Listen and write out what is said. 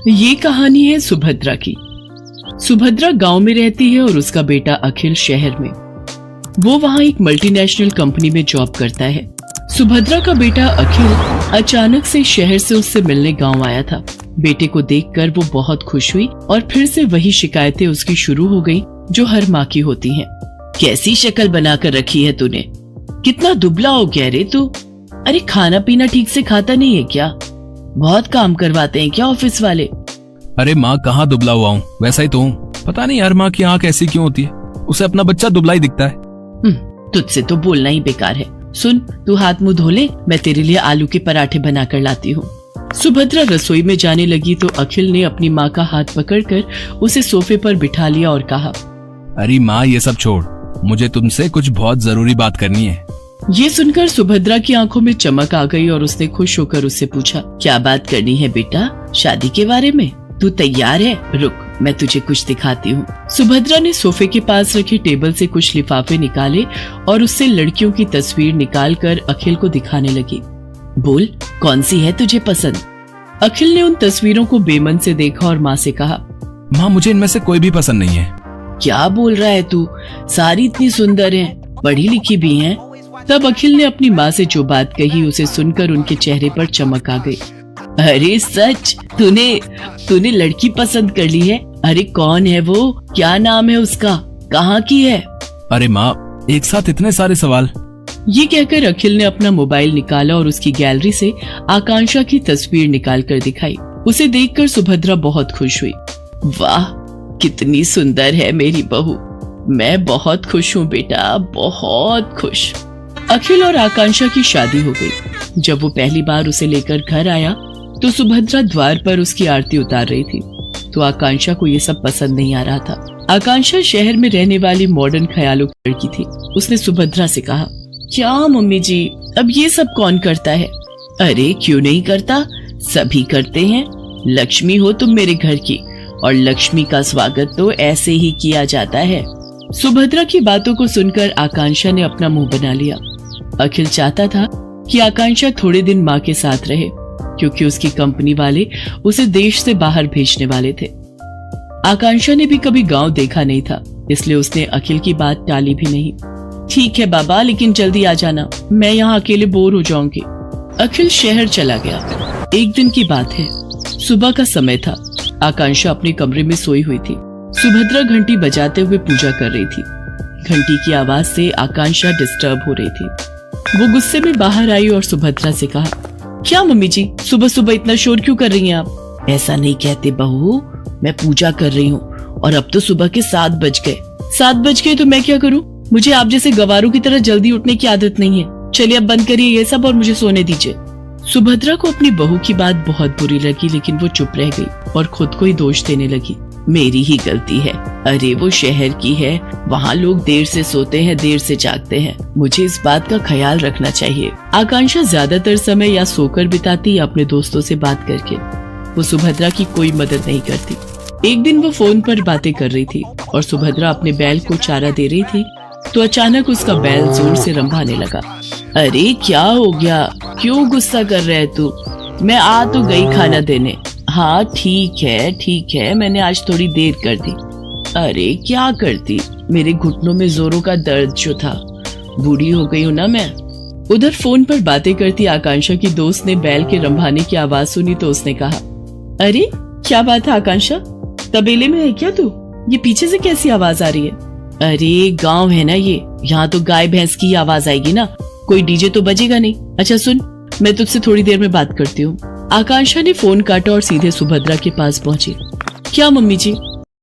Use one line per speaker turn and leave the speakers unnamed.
ये कहानी है सुभद्रा की। सुभद्रा गांव में रहती है और उसका बेटा अखिल शहर में। वो वहां एक मल्टीनेशनल कंपनी में जॉब करता है। सुभद्रा का बेटा अखिल अचानक से शहर से उससे मिलने गांव आया था। बेटे को देखकर वो बहुत खुश हुई और फिर से वही शिकायतें उसकी शुरू हो गई जो हर माँ की होती हैं। कैसी शक्ल बनाकर रखी है तूने, कितना दुबला हो गया रे तू। अरे खाना पीना ठीक से खाता नहीं है क्या? बहुत काम करवाते हैं क्या ऑफिस वाले?
अरे माँ कहाँ दुबला हुआ हूँ, वैसा ही तो हूँ। पता नहीं यार माँ की आंख ऐसी क्यों होती है, उसे अपना बच्चा दुबला ही दिखता है।
तुझसे तो बोलना ही बेकार है। सुन, तू हाथ मुंह धो ले, मैं तेरे लिए आलू के पराठे बनाकर लाती हूँ। सुभद्रा रसोई में जाने लगी तो अखिल ने अपनी माँ का हाथ पकड़कर उसे सोफे पर बिठा लिया और कहा,
अरे माँ ये सब छोड़, मुझे तुमसे कुछ बहुत जरूरी बात करनी है।
ये सुनकर सुभद्रा की आंखों में चमक आ गई और उसने खुश होकर उससे पूछा, क्या बात करनी है बेटा? शादी के बारे में? तू तैयार है? रुक, मैं तुझे कुछ दिखाती हूँ। सुभद्रा ने सोफे के पास रखी टेबल से कुछ लिफाफे निकाले और उससे लड़कियों की तस्वीर निकालकर अखिल को दिखाने लगी। बोल, कौन सी है तुझे पसंद? अखिल ने उन तस्वीरों को बेमन से देखा और माँ से कहा,
माँ मुझे इनमें से कोई भी पसंद नहीं है।
क्या बोल रहा है तू? सारी इतनी सुंदर हैं, पढ़ी लिखी भी हैं। तब अखिल ने अपनी माँ से जो बात कही उसे सुनकर उनके चेहरे पर चमक आ गई। अरे सच, तूने लड़की पसंद कर ली है? अरे कौन है वो? क्या नाम है उसका? कहाँ की है?
अरे माँ एक साथ इतने सारे सवाल।
ये कहकर अखिल ने अपना मोबाइल निकाला और उसकी गैलरी से आकांक्षा की तस्वीर निकाल कर दिखाई। उसे देखकर सुभद्रा बहुत खुश हुई। वाह, कितनी सुंदर है मेरी बहू। मैं बहुत खुश हूँ बेटा, बहुत खुश। अखिल और आकांक्षा की शादी हो गई। जब वो पहली बार उसे लेकर घर आया तो सुभद्रा द्वार पर उसकी आरती उतार रही थी, तो आकांक्षा को ये सब पसंद नहीं आ रहा था। आकांक्षा शहर में रहने वाली मॉडर्न ख्यालों की लड़की थी। उसने सुभद्रा से कहा, क्या मम्मी जी, अब ये सब कौन करता है? अरे क्यों नहीं करता, सभी करते हैं। लक्ष्मी हो तुम मेरे घर की, और लक्ष्मी का स्वागत तो ऐसे ही किया जाता है। सुभद्रा की बातों को सुनकर आकांक्षा ने अपना मुंह बना लिया। अखिल चाहता था कि आकांक्षा थोड़े दिन माँ के साथ रहे, क्योंकि उसकी कंपनी वाले उसे देश से बाहर भेजने वाले थे। आकांक्षा ने भी कभी गांव देखा नहीं था, इसलिए उसने अखिल की बात टाली भी नहीं। ठीक है बाबा, लेकिन जल्दी आ जाना, मैं यहाँ अकेले बोर हो जाऊंगी। अखिल शहर चला गया। एक दिन की बात है, सुबह का समय था। आकांक्षा अपने कमरे में सोई हुई थी। सुभद्रा घंटी बजाते हुए पूजा कर रही थी। घंटी की आवाज से आकांक्षा डिस्टर्ब हो रही थी। वो गुस्से में बाहर आई और सुभद्रा से कहा, क्या मम्मी जी, सुबह सुबह इतना शोर क्यों कर रही हैं आप? ऐसा नहीं कहते बहू, मैं पूजा कर रही हूँ और अब तो सुबह के 7 बज गए। 7 बज गए तो मैं क्या करूँ? मुझे आप जैसे गवारों की तरह जल्दी उठने की आदत नहीं है। चलिए अब बंद करिए ये सब और मुझे सोने दीजिए। सुभद्रा को अपनी बहू की बात बहुत बुरी लगी, लेकिन वो चुप रह गई और खुद को ही दोष देने लगी। मेरी ही गलती है। अरे वो शहर की है, वहाँ लोग देर से सोते हैं, देर से जागते हैं। मुझे इस बात का ख्याल रखना चाहिए। आकांक्षा ज्यादातर समय या सोकर बिताती या अपने दोस्तों से बात करके। वो सुभद्रा की कोई मदद नहीं करती। एक दिन वो फोन पर बातें कर रही थी और सुभद्रा अपने बैल को चारा दे रही थी, तो अचानक उसका बैल जोर से रंभाने लगा। अरे क्या हो गया, क्यों गुस्सा कर रहा है तू? मैं आ तो गई खाना देने। हाँ ठीक है, मैंने आज थोड़ी देर कर दी। अरे क्या करती, मेरे घुटनों में जोरों का दर्द जो था, बूढ़ी हो गई हूँ ना मैं। उधर फोन पर बातें करती आकांक्षा की दोस्त ने बैल के रंभाने की आवाज सुनी तो उसने कहा, अरे क्या बात है आकांक्षा, तबेले में है क्या तू? ये पीछे से कैसी आवाज आ रही है? अरे गाँव है ना ये, यहाँ तो गाय भैंस की आवाज आएगी ना, कोई डीजे तो बजेगा नहीं। अच्छा सुन, मैं तुझसे थोड़ी देर में बात करती हूँ। आकांक्षा ने फोन काटा और सीधे सुभद्रा के पास पहुंची। क्या मम्मी जी,